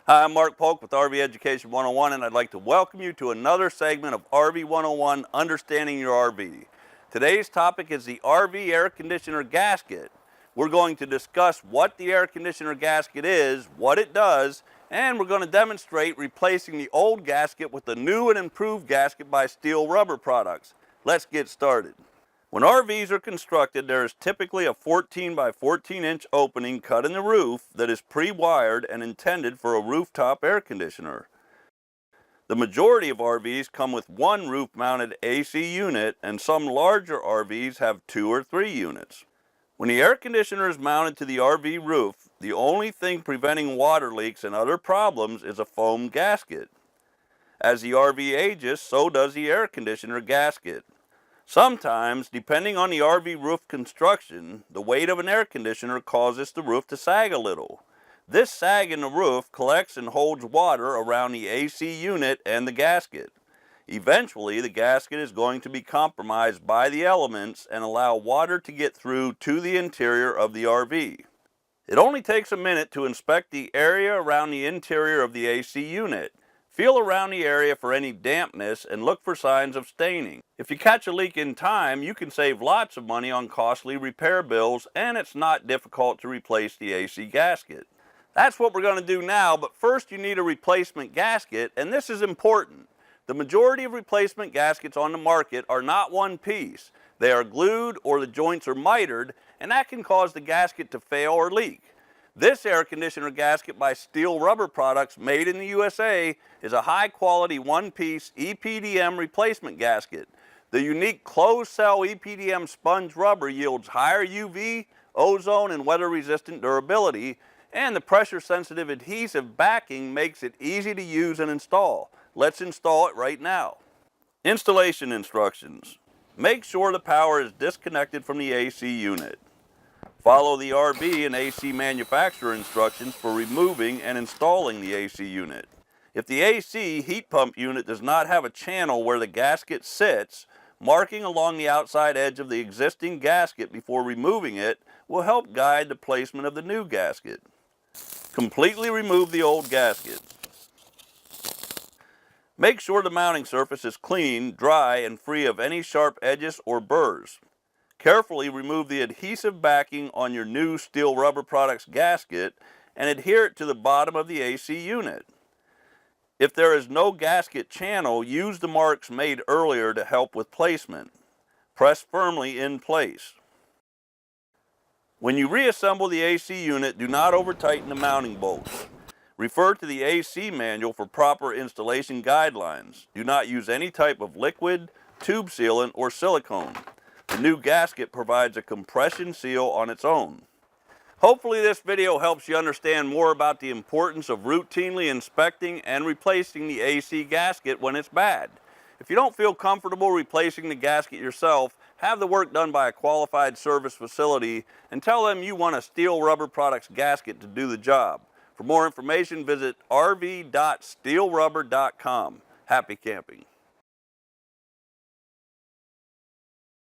Hi, I'm Mark Polk with RV Education 101, and I'd like to welcome you to another segment of RV 101, Understanding Your RV. Today's topic is the RV Air Conditioner Gasket. We're going to discuss what the air conditioner gasket is, what it does, and we're going to demonstrate replacing the old gasket with the new and improved gasket by Steele Rubber Products. Let's get started. When RVs are constructed, there is typically a 14 by 14 inch opening cut in the roof that is pre-wired and intended for a rooftop air conditioner. The majority of RVs come with one roof-mounted AC unit, and some larger RVs have 2 or 3 units. When the air conditioner is mounted to the RV roof, the only thing preventing water leaks and other problems is a foam gasket. As the RV ages, so does the air conditioner gasket. Sometimes, depending on the RV roof construction, the weight of an air conditioner causes the roof to sag a little. This sag in the roof collects and holds water around the AC unit and the gasket. Eventually, the gasket is going to be compromised by the elements and allow water to get through to the interior of the RV. It only takes a minute to inspect the area around the interior of the AC unit. Feel around the area for any dampness and look for signs of staining. If you catch a leak in time, you can save lots of money on costly repair bills, and it's not difficult to replace the AC gasket. That's what we're going to do now, but first you need a replacement gasket, and this is important. The majority of replacement gaskets on the market are not one piece. They are glued or the joints are mitered, and that can cause the gasket to fail or leak. This air conditioner gasket by Steele Rubber Products, made in the USA, is a high-quality one-piece EPDM replacement gasket. The unique closed-cell EPDM sponge rubber yields higher UV, ozone, and weather-resistant durability, and the pressure-sensitive adhesive backing makes it easy to use and install. Let's install it right now. Installation instructions. Make sure the power is disconnected from the AC unit. Follow the RV and AC manufacturer instructions for removing and installing the AC unit. If the AC heat pump unit does not have a channel where the gasket sits, marking along the outside edge of the existing gasket before removing it will help guide the placement of the new gasket. Completely remove the old gasket. Make sure the mounting surface is clean, dry, and free of any sharp edges or burrs. Carefully remove the adhesive backing on your new Steele Rubber Products gasket and adhere it to the bottom of the AC unit. If there is no gasket channel, use the marks made earlier to help with placement. Press firmly in place. When you reassemble the AC unit, do not over-tighten the mounting bolts. Refer to the AC manual for proper installation guidelines. Do not use any type of liquid, tube sealant, or silicone. The new gasket provides a compression seal on its own. Hopefully this video helps you understand more about the importance of routinely inspecting and replacing the AC gasket when it's bad. If you don't feel comfortable replacing the gasket yourself, have the work done by a qualified service facility and tell them you want a Steele Rubber Products gasket to do the job. For more information, visit rv.steelerubber.com. Happy camping.